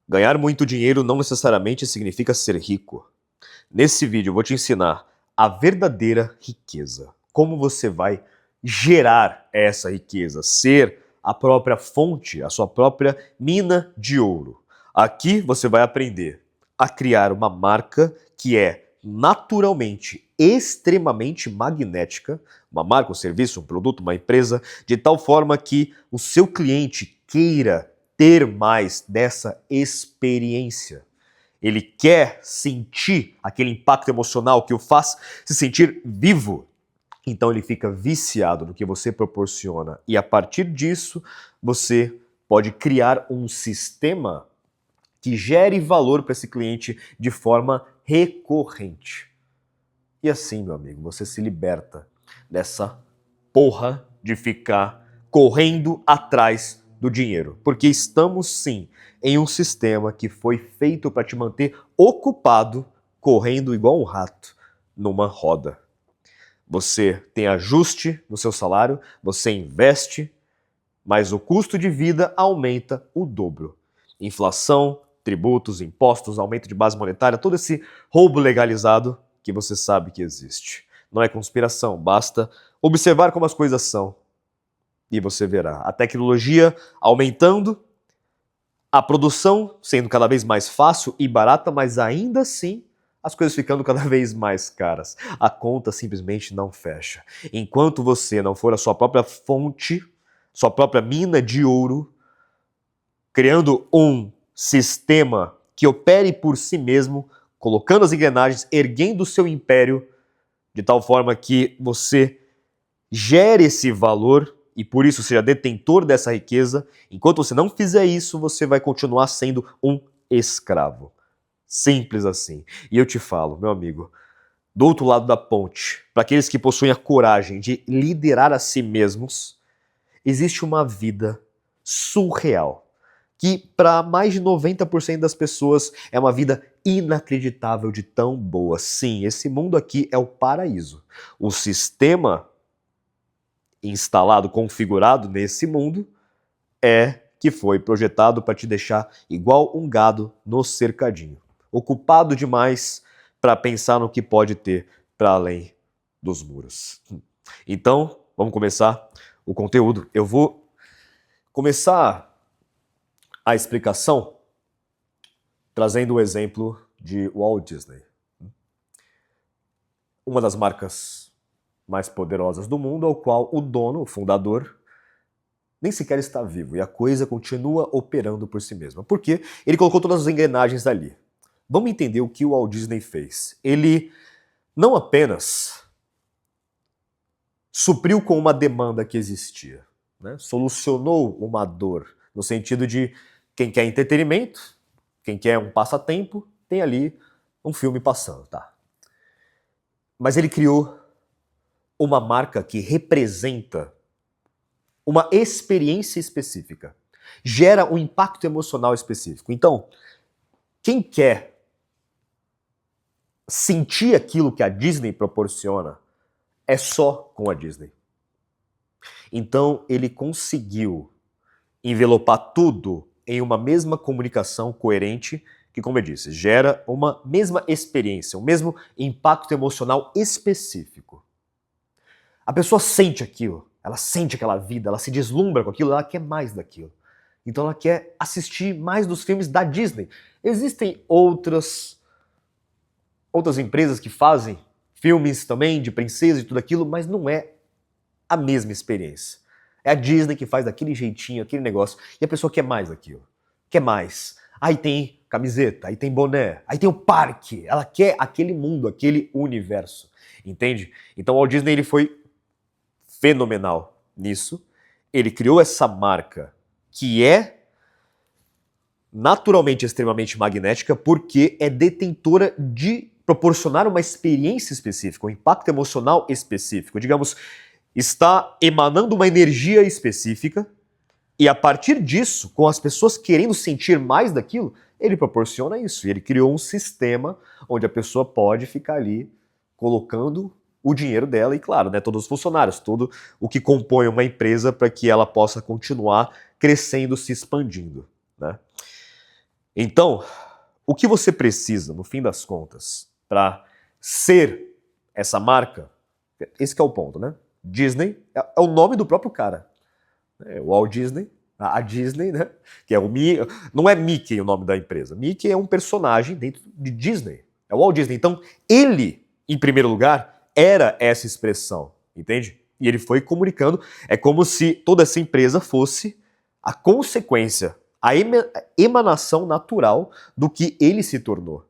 Ganhar muito dinheiro não necessariamente significa ser rico. Nesse vídeo eu vou te ensinar a verdadeira riqueza. Como você vai gerar essa riqueza, ser a própria fonte, a sua própria mina de ouro. Aqui você vai aprender a criar uma marca que é naturalmente extremamente magnética, uma marca, um serviço, um produto, uma empresa, de tal forma que o seu cliente queira ter mais dessa experiência. Ele quer sentir aquele impacto emocional que o faz se sentir vivo. Então ele fica viciado no que você proporciona. E a partir disso, você pode criar um sistema que gere valor para esse cliente de forma recorrente. E assim, meu amigo, você se liberta dessa porra de ficar correndo atrás do dinheiro. Porque estamos sim em um sistema que foi feito para te manter ocupado, correndo igual um rato numa roda. Você tem ajuste no seu salário, você investe, mas o custo de vida aumenta o dobro. Inflação, tributos, impostos, aumento de base monetária, todo esse roubo legalizado que você sabe que existe. Não é conspiração, basta observar como as coisas são e você verá a tecnologia aumentando, a produção sendo cada vez mais fácil e barata, mas ainda assim as coisas ficando cada vez mais caras. A conta simplesmente não fecha. Enquanto você não for a sua própria fonte, sua própria mina de ouro, criando um sistema que opere por si mesmo, colocando as engrenagens, erguendo o seu império, de tal forma que você gere esse valor e por isso seja detentor dessa riqueza. Enquanto você não fizer isso, você vai continuar sendo um escravo. Simples assim. E eu te falo, meu amigo, do outro lado da ponte, para aqueles que possuem a coragem de liderar a si mesmos, existe uma vida surreal, que para mais de 90% das pessoas é uma vida inacreditável de tão boa. Sim, esse mundo aqui é o paraíso. O sistema instalado, configurado nesse mundo é que foi projetado para te deixar igual um gado no cercadinho, ocupado demais para pensar no que pode ter para além dos muros. Então, vamos começar o conteúdo. Eu vou começar a explicação trazendo o exemplo de Walt Disney. Uma das marcas mais poderosas do mundo, ao qual o dono, o fundador, nem sequer está vivo e a coisa continua operando por si mesma. Porque ele colocou todas as engrenagens ali. Vamos entender o que o Walt Disney fez. Ele não apenas supriu com uma demanda que existia, né? Solucionou uma dor, no sentido de quem quer entretenimento, quem quer um passatempo, tem ali um filme passando, tá? Mas ele criou uma marca que representa uma experiência específica, gera um impacto emocional específico. Então, quem quer sentir aquilo que a Disney proporciona é só com a Disney. Então, ele conseguiu envelopar tudo em uma mesma comunicação coerente que, como eu disse, gera uma mesma experiência, um mesmo impacto emocional específico. A pessoa sente aquilo, ela sente aquela vida, ela se deslumbra com aquilo, ela quer mais daquilo. Então ela quer assistir mais dos filmes da Disney. Existem outras empresas que fazem filmes também de princesa e tudo aquilo, mas não é a mesma experiência. É a Disney que faz daquele jeitinho, aquele negócio, e a pessoa quer mais daquilo. Quer mais. Aí tem camiseta, aí tem boné, aí tem o parque. Ela quer aquele mundo, aquele universo. Entende? Então o Walt Disney ele foi fenomenal nisso. Ele criou essa marca que é naturalmente extremamente magnética porque é detentora de proporcionar uma experiência específica, um impacto emocional específico. Digamos, está emanando uma energia específica e a partir disso, com as pessoas querendo sentir mais daquilo, ele proporciona isso. E ele criou um sistema onde a pessoa pode ficar ali colocando o dinheiro dela e, claro, né, todos os funcionários, tudo o que compõe uma empresa para que ela possa continuar crescendo, se expandindo, né? Então, o que você precisa, no fim das contas, para ser essa marca, esse que é o ponto, né? Disney é o nome do próprio cara. É o Walt Disney, a Disney, né? Que é o não é Mickey o nome da empresa. Mickey é um personagem dentro de Disney. É o Walt Disney. Então, ele, em primeiro lugar, era essa expressão, entende? E ele foi comunicando. É como se toda essa empresa fosse a consequência, a emanação natural do que ele se tornou.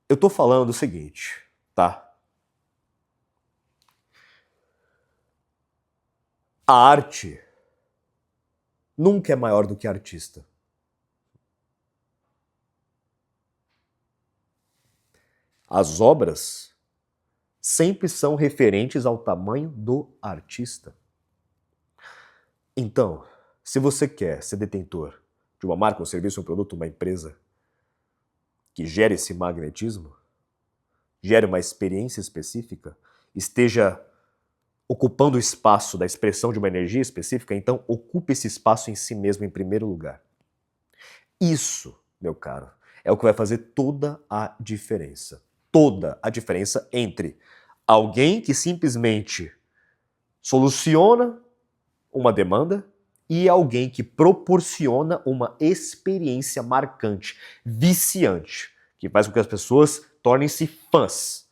Eu tô falando o seguinte, tá? A arte nunca é maior do que a artista. As obras sempre são referentes ao tamanho do artista. Então, se você quer ser detentor de uma marca, um serviço, um produto, uma empresa que gere esse magnetismo, gere uma experiência específica, esteja ocupando o espaço da expressão de uma energia específica, então ocupe esse espaço em si mesmo em primeiro lugar. Isso, meu caro, é o que vai fazer toda a diferença. Toda a diferença entre alguém que simplesmente soluciona uma demanda e alguém que proporciona uma experiência marcante, viciante, que faz com que as pessoas tornem-se fãs,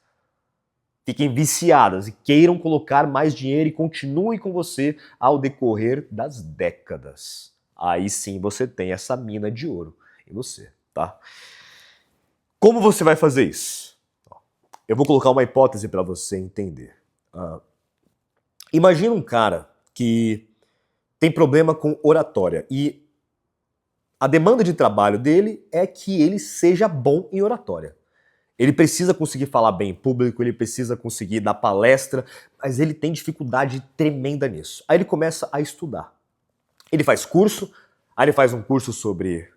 fiquem viciadas e queiram colocar mais dinheiro e continuem com você ao decorrer das décadas. Aí sim você tem essa mina de ouro em você, tá? Como você vai fazer isso? Eu vou colocar uma hipótese para você entender. Imagina um cara que tem problema com oratória e a demanda de trabalho dele é que ele seja bom em oratória. Ele precisa conseguir falar bem em público, ele precisa conseguir dar palestra, mas ele tem dificuldade tremenda nisso. Aí ele começa a estudar. Ele faz curso, aí ele faz um curso sobre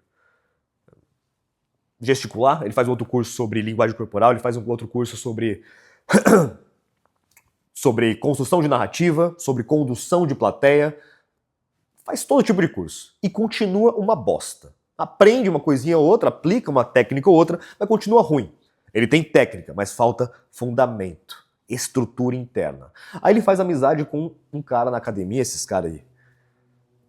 gesticular, ele faz outro curso sobre linguagem corporal, ele faz um outro curso sobre construção de narrativa, sobre condução de plateia, faz todo tipo de curso e continua uma bosta. Aprende uma coisinha ou outra, aplica uma técnica ou outra, mas continua ruim. Ele tem técnica, mas falta fundamento, estrutura interna. Aí ele faz amizade com um cara na academia, esses caras aí,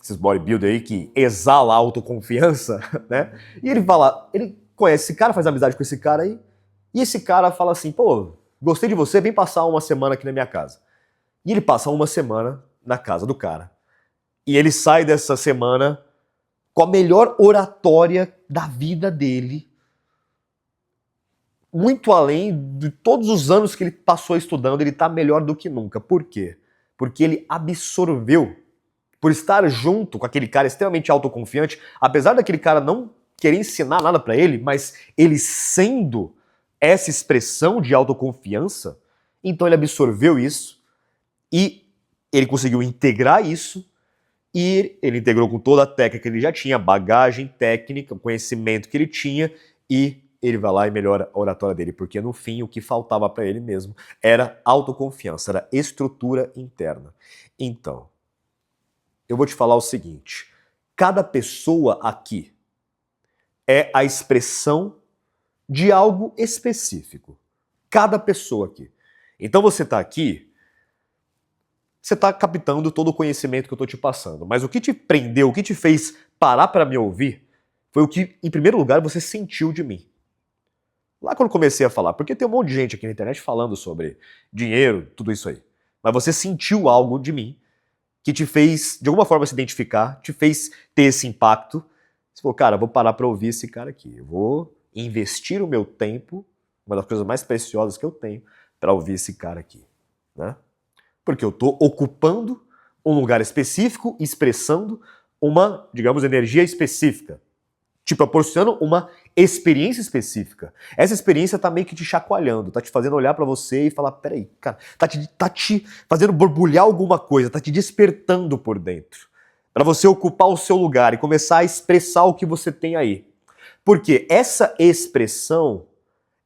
esses bodybuilder aí que exala autoconfiança, né? E ele fala, ele conhece esse cara, faz amizade com esse cara aí, e esse cara fala assim, pô, gostei de você, vem passar uma semana aqui na minha casa. E ele passa uma semana na casa do cara. E ele sai dessa semana com a melhor oratória da vida dele, muito além de todos os anos que ele passou estudando, ele está melhor do que nunca. Por quê? Porque ele absorveu, por estar junto com aquele cara extremamente autoconfiante, apesar daquele cara não querer ensinar nada para ele, mas ele sendo essa expressão de autoconfiança, então ele absorveu isso e ele conseguiu integrar isso e ele integrou com toda a técnica que ele já tinha, bagagem técnica, conhecimento que ele tinha e ele vai lá e melhora a oratória dele, porque no fim o que faltava para ele mesmo era autoconfiança, era estrutura interna. Então, eu vou te falar o seguinte, cada pessoa aqui é a expressão de algo específico. Cada pessoa aqui. Então você está aqui, você está captando todo o conhecimento que eu estou te passando, mas o que te prendeu, o que te fez parar para me ouvir, foi o que, em primeiro lugar, você sentiu de mim. Lá quando eu comecei a falar, porque tem um monte de gente aqui na internet falando sobre dinheiro, tudo isso aí. Mas você sentiu algo de mim que te fez, de alguma forma, se identificar, te fez ter esse impacto. Você falou, cara, vou parar para ouvir esse cara aqui. Eu vou investir o meu tempo, uma das coisas mais preciosas que eu tenho, para ouvir esse cara aqui. Né? Porque eu estou ocupando um lugar específico, expressando uma, digamos, energia específica. Te proporcionando uma experiência específica. Essa experiência tá meio que te chacoalhando, tá te fazendo olhar pra você e falar, peraí, cara, tá te fazendo borbulhar alguma coisa, tá te despertando por dentro. Pra você ocupar o seu lugar e começar a expressar o que você tem aí. Porque essa expressão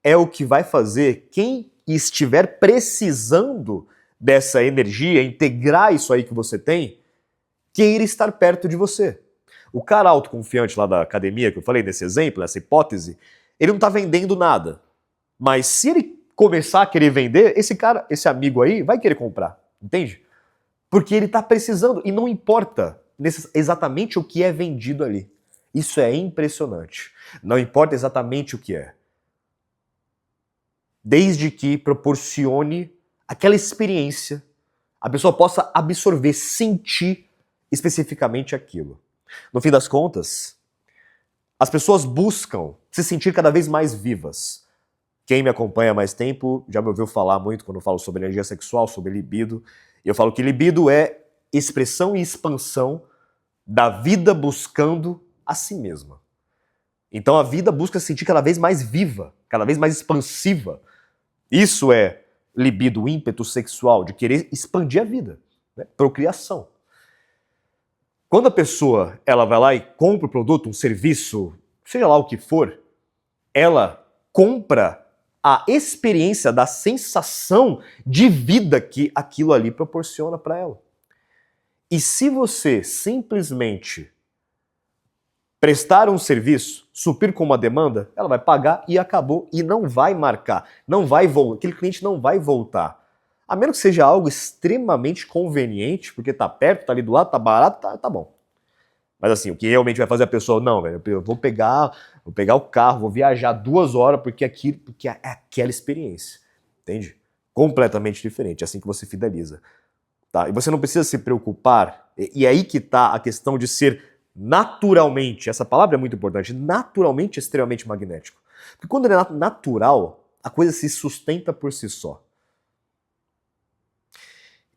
é o que vai fazer quem estiver precisando dessa energia, integrar isso aí que você tem, queira estar perto de você. O cara autoconfiante lá da academia, que eu falei nesse exemplo, nessa hipótese, ele não tá vendendo nada. Mas se ele começar a querer vender, esse cara, esse amigo aí, vai querer comprar, entende? Porque ele tá precisando e não importa exatamente o que é vendido ali. Isso é impressionante. Não importa exatamente o que é. Desde que proporcione aquela experiência, a pessoa possa absorver, sentir especificamente aquilo. No fim das contas, as pessoas buscam se sentir cada vez mais vivas. Quem me acompanha há mais tempo já me ouviu falar muito quando eu falo sobre energia sexual, sobre libido. E eu falo que libido é expressão e expansão da vida buscando a si mesma. Então a vida busca se sentir cada vez mais viva, cada vez mais expansiva. Isso é libido, o ímpeto sexual de querer expandir a vida, né? Procriação. Quando a pessoa ela vai lá e compra o produto, um serviço, seja lá o que for, ela compra a experiência da sensação de vida que aquilo ali proporciona para ela. E se você simplesmente prestar um serviço, suprir com uma demanda, ela vai pagar e acabou, e não vai marcar, não vai voltar, aquele cliente não vai voltar. A menos que seja algo extremamente conveniente, porque tá perto, tá ali do lado, tá barato, tá bom. Mas assim, o que realmente vai fazer a pessoa, não, velho, eu vou pegar o carro, vou viajar 2 horas porque é aquela experiência, entende? Completamente diferente, é assim que você fideliza. Tá? E você não precisa se preocupar, e é aí que tá a questão de ser naturalmente, essa palavra é muito importante, naturalmente extremamente magnético. Porque quando ele é natural, a coisa se sustenta por si só.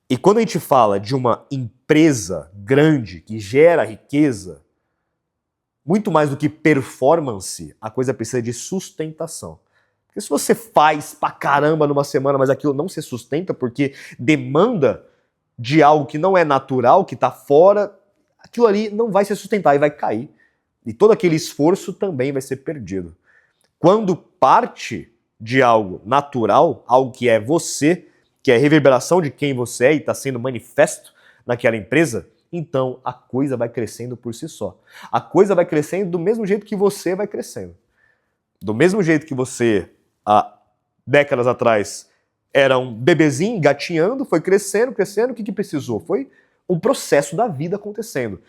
E quando a gente fala de uma empresa grande que gera riqueza, muito mais do que performance, a coisa precisa de sustentação. Porque se você faz pra caramba numa semana, mas aquilo não se sustenta porque demanda de algo que não é natural, que tá fora, aquilo ali não vai se sustentar e vai cair. E todo aquele esforço também vai ser perdido. Quando parte de algo natural, algo que é você, que é reverberação de quem você é e está sendo manifesto naquela empresa, então a coisa vai crescendo por si só. A coisa vai crescendo do mesmo jeito que você vai crescendo. Do mesmo jeito que você, há décadas atrás, era um bebezinho gatinhando, foi crescendo, crescendo, o que precisou? Foi um processo da vida acontecendo.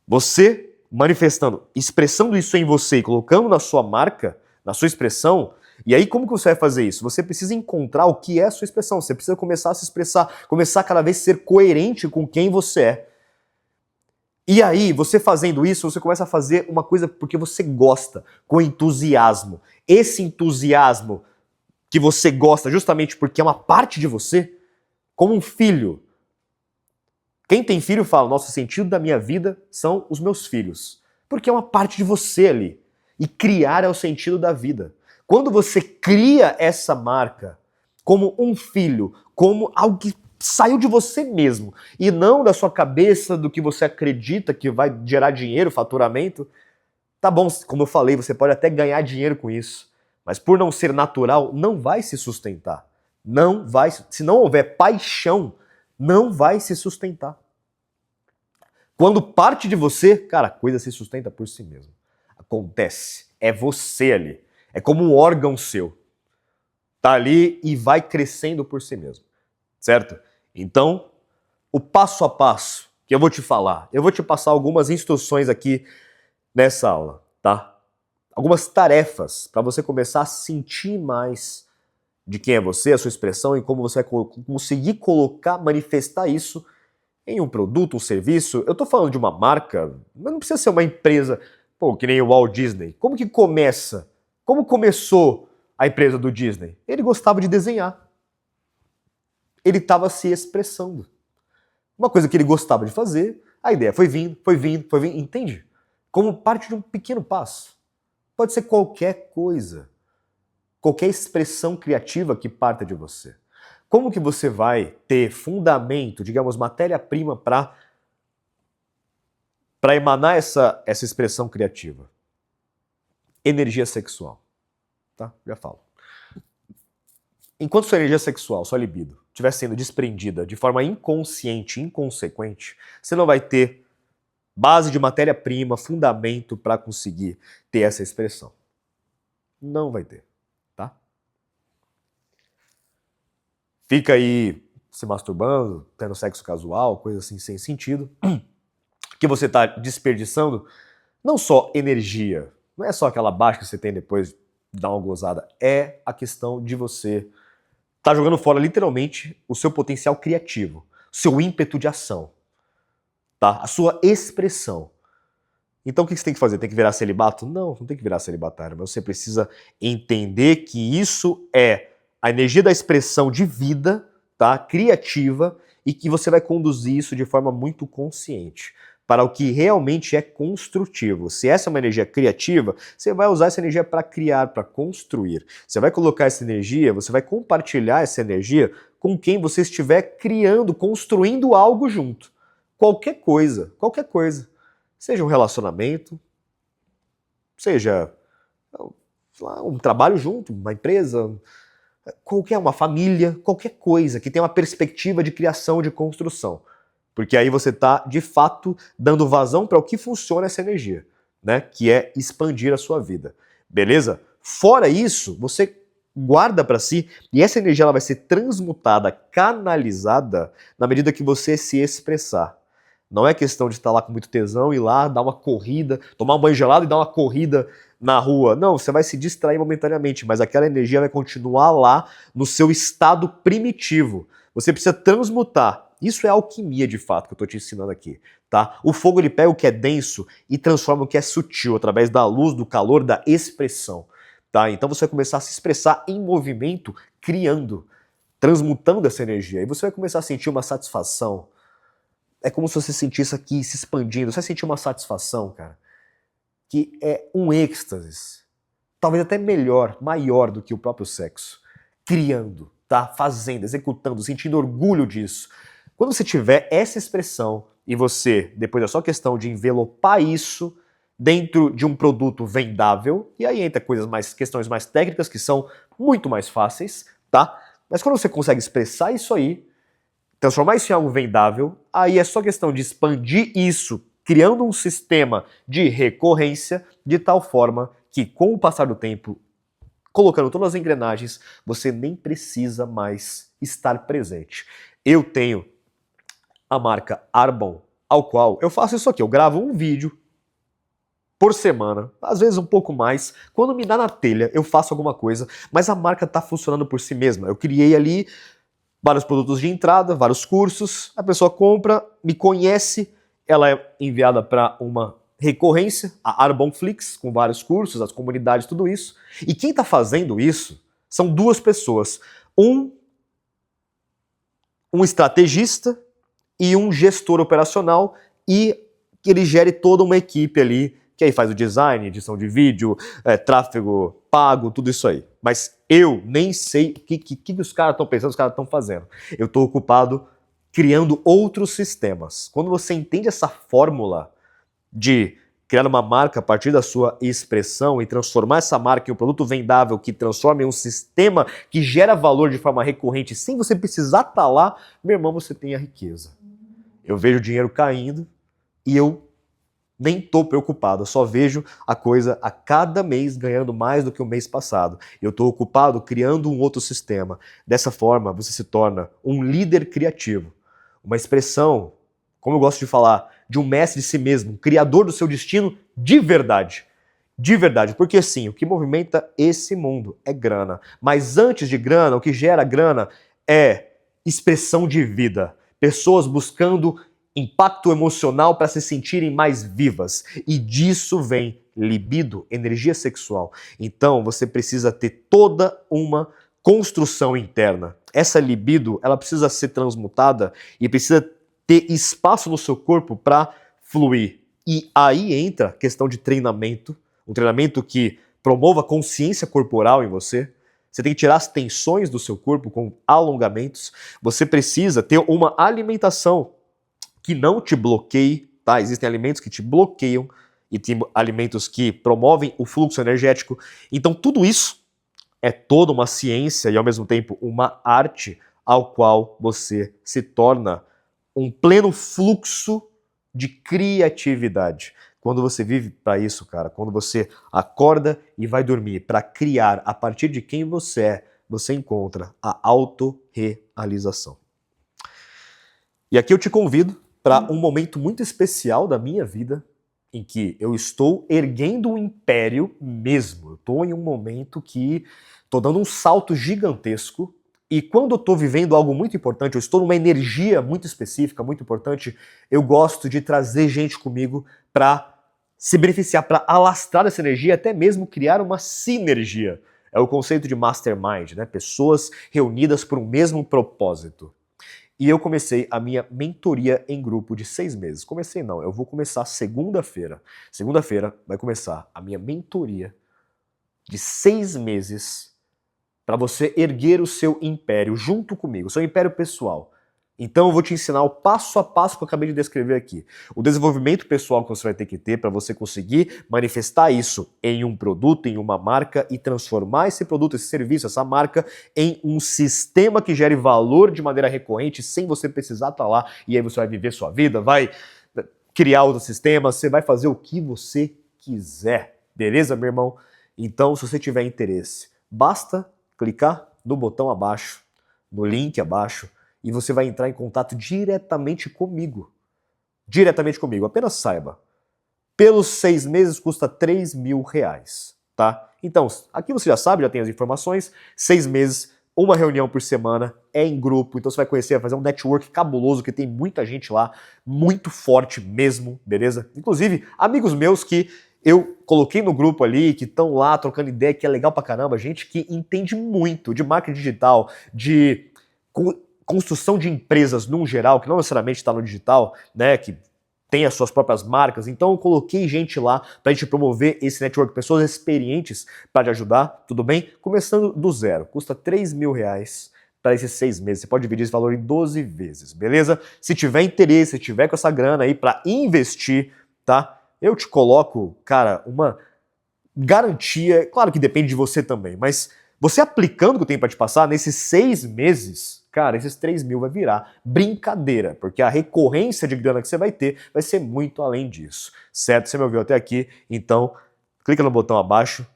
Você manifestando, expressando isso em você e colocando na sua marca, na sua expressão, e aí como que você vai fazer isso? Você precisa encontrar o que é a sua expressão, você precisa começar a se expressar, começar a cada vez ser coerente com quem você é. E aí, você fazendo isso, você começa a fazer uma coisa porque você gosta, com entusiasmo. Esse entusiasmo que você gosta justamente porque é uma parte de você, como um filho. Quem tem filho fala, nossa, o sentido da minha vida são os meus filhos. Porque é uma parte de você ali. E criar é o sentido da vida. Quando você cria essa marca como um filho, como algo que saiu de você mesmo, e não da sua cabeça, do que você acredita que vai gerar dinheiro, faturamento, tá bom, como eu falei, você pode até ganhar dinheiro com isso, mas por não ser natural, não vai se sustentar. Não vai, se não houver paixão, não vai se sustentar. Quando parte de você, cara, a coisa se sustenta por si mesmo. Acontece. É você ali. É como um órgão seu. Tá ali e vai crescendo por si mesmo. Certo? Então, o passo a passo que eu vou te falar, eu vou te passar algumas instruções aqui nessa aula, tá? Algumas tarefas para você começar a sentir mais de quem é você, a sua expressão e como você vai conseguir colocar, manifestar isso em um produto, um serviço. Eu tô falando de uma marca, mas não precisa ser uma empresa, pô, que nem o Walt Disney. Como que começa? Como começou a empresa do Disney? Ele gostava de desenhar. Ele estava se expressando. Uma coisa que ele gostava de fazer, a ideia foi vindo, entende? Como parte de um pequeno passo. Pode ser qualquer coisa. Qualquer expressão criativa que parta de você. Como que você vai ter fundamento, digamos, matéria-prima para emanar essa expressão criativa? Energia sexual. Tá? Já falo. Enquanto sua energia sexual, sua libido, estiver sendo desprendida de forma inconsciente, inconsequente, você não vai ter base de matéria-prima, fundamento para conseguir ter essa expressão. Não vai ter, tá? Fica aí se masturbando, tendo sexo casual, coisa assim sem sentido, que você está desperdiçando não só energia, não é só aquela baixa que você tem depois de dar uma gozada, é a questão de você estar jogando fora literalmente o seu potencial criativo, seu ímpeto de ação, tá? A sua expressão. Então o que você tem que fazer? Tem que virar celibato? Não, não tem que virar celibatário, mas você precisa entender que isso é a energia da expressão de vida, tá? Criativa, e que você vai conduzir isso de forma muito consciente para o que realmente é construtivo. Se essa é uma energia criativa, você vai usar essa energia para criar, para construir. Você vai colocar essa energia, você vai compartilhar essa energia com quem você estiver criando, construindo algo junto. Qualquer coisa, qualquer coisa. Seja um relacionamento, seja um trabalho junto, uma empresa, uma família, qualquer coisa que tenha uma perspectiva de criação, de construção. Porque aí você está, de fato, dando vazão para o que funciona essa energia, né? Que é expandir a sua vida. Beleza? Fora isso, você guarda para si e essa energia ela vai ser transmutada, canalizada na medida que você se expressar. Não é questão de estar lá com muito tesão, ir lá, dar uma corrida, tomar um banho gelado e dar uma corrida na rua. Não, você vai se distrair momentaneamente, mas aquela energia vai continuar lá no seu estado primitivo. Você precisa transmutar. Isso é alquimia de fato que eu estou te ensinando aqui, tá? O fogo ele pega o que é denso e transforma o que é sutil através da luz, do calor, da expressão, tá? Então você vai começar a se expressar em movimento, criando, transmutando essa energia. E você vai começar a sentir uma satisfação. É como se você sentisse aqui se expandindo. Você vai sentir uma satisfação, cara, que é um êxtase. Talvez até melhor, maior do que o próprio sexo. Criando, tá? Fazendo, executando, sentindo orgulho disso. Quando você tiver essa expressão e você, depois é só questão de envelopar isso dentro de um produto vendável, e aí entra questões mais técnicas que são muito mais fáceis, tá? Mas quando você consegue expressar isso aí, transformar isso em algo vendável, aí é só questão de expandir isso, criando um sistema de recorrência de tal forma que, com o passar do tempo, colocando todas as engrenagens, você nem precisa mais estar presente. Eu tenho a marca Arbon, ao qual eu faço isso aqui, eu gravo um vídeo por semana, às vezes um pouco mais. Quando me dá na telha, eu faço alguma coisa, mas a marca está funcionando por si mesma. Eu criei ali vários produtos de entrada, vários cursos, a pessoa compra, me conhece, ela é enviada para uma recorrência, a Arbonflix, com vários cursos, as comunidades, tudo isso. E quem está fazendo isso são duas pessoas. Um estrategista e um gestor operacional, e que ele gere toda uma equipe ali, que aí faz o design, edição de vídeo, tráfego pago, tudo isso aí. Mas eu nem sei o que os caras estão pensando, os caras estão fazendo. Eu estou ocupado criando outros sistemas. Quando você entende essa fórmula de criar uma marca a partir da sua expressão e transformar essa marca em um produto vendável que transforma em um sistema que gera valor de forma recorrente sem você precisar estar lá, meu irmão, você tem a riqueza. Eu vejo o dinheiro caindo e eu nem estou preocupado, eu só vejo a coisa a cada mês ganhando mais do que o mês passado. Eu estou ocupado criando um outro sistema. Dessa forma, você se torna um líder criativo. Uma expressão, como eu gosto de falar, de um mestre de si mesmo, um criador do seu destino de verdade. De verdade, porque sim, o que movimenta esse mundo é grana. Mas antes de grana, o que gera grana é expressão de vida. Pessoas buscando impacto emocional para se sentirem mais vivas. E disso vem libido, energia sexual. Então você precisa ter toda uma construção interna. Essa libido, ela precisa ser transmutada e precisa ter espaço no seu corpo para fluir. E aí entra a questão de treinamento, um treinamento que promova a consciência corporal em você. Você tem que tirar as tensões do seu corpo com alongamentos. Você precisa ter uma alimentação que não te bloqueie, tá? Existem alimentos que te bloqueiam e tem alimentos que promovem o fluxo energético. Então tudo isso é toda uma ciência e ao mesmo tempo uma arte ao qual você se torna um pleno fluxo de criatividade. Quando você vive para isso, cara, quando você acorda e vai dormir para criar a partir de quem você é, você encontra a autorrealização. E aqui eu te convido para um momento muito especial da minha vida, em que eu estou erguendo um império mesmo. Eu estou em um momento que estou dando um salto gigantesco, e quando eu estou vivendo algo muito importante, eu estou numa energia muito específica, muito importante, eu gosto de trazer gente comigo para se beneficiar, para alastrar essa energia, até mesmo criar uma sinergia. É o conceito de mastermind, né? Pessoas reunidas por um mesmo propósito. E eu comecei a minha mentoria em grupo de 6 meses. Comecei não, eu vou começar segunda-feira. Segunda-feira vai começar a minha mentoria de 6 meses para você erguer o seu império junto comigo, seu império pessoal. Então eu vou te ensinar o passo a passo que eu acabei de descrever aqui. O desenvolvimento pessoal que você vai ter que ter para você conseguir manifestar isso em um produto, em uma marca e transformar esse produto, esse serviço, essa marca em um sistema que gere valor de maneira recorrente sem você precisar estar lá, e aí você vai viver sua vida, vai criar outro sistema, você vai fazer o que você quiser. Beleza, meu irmão? Então, se você tiver interesse, basta clicar no botão abaixo, no link abaixo, e você vai entrar em contato diretamente comigo. Diretamente comigo. Apenas saiba. Pelos 6 meses custa R$3.000, tá? Então, aqui você já sabe, já tem as informações. 6 meses, uma reunião por semana, é em grupo. Então você vai conhecer, vai fazer um network cabuloso, que tem muita gente lá, muito forte mesmo, beleza? Inclusive, amigos meus que eu coloquei no grupo ali, que estão lá trocando ideia, que é legal pra caramba. Gente que entende muito de marketing digital, de construção de empresas num geral, que não necessariamente está no digital, né, que tem as suas próprias marcas. Então eu coloquei gente lá para a gente promover esse network, pessoas experientes para te ajudar, tudo bem? Começando do zero, custa R$3.000 para esses 6 meses. Você pode dividir esse valor em 12 vezes, beleza? Se tiver interesse, se tiver com essa grana aí para investir, tá? Eu te coloco, cara, uma garantia, claro que depende de você também, mas você aplicando o que eu tenho para te passar, nesses 6 meses, cara, esses 3.000 vai virar brincadeira, porque a recorrência de grana que você vai ter vai ser muito além disso, certo? Você me ouviu até aqui, então clica no botão abaixo,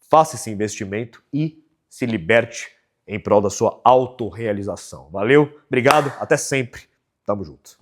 faça esse investimento e se liberte em prol da sua autorrealização. Valeu, obrigado, até sempre, tamo junto.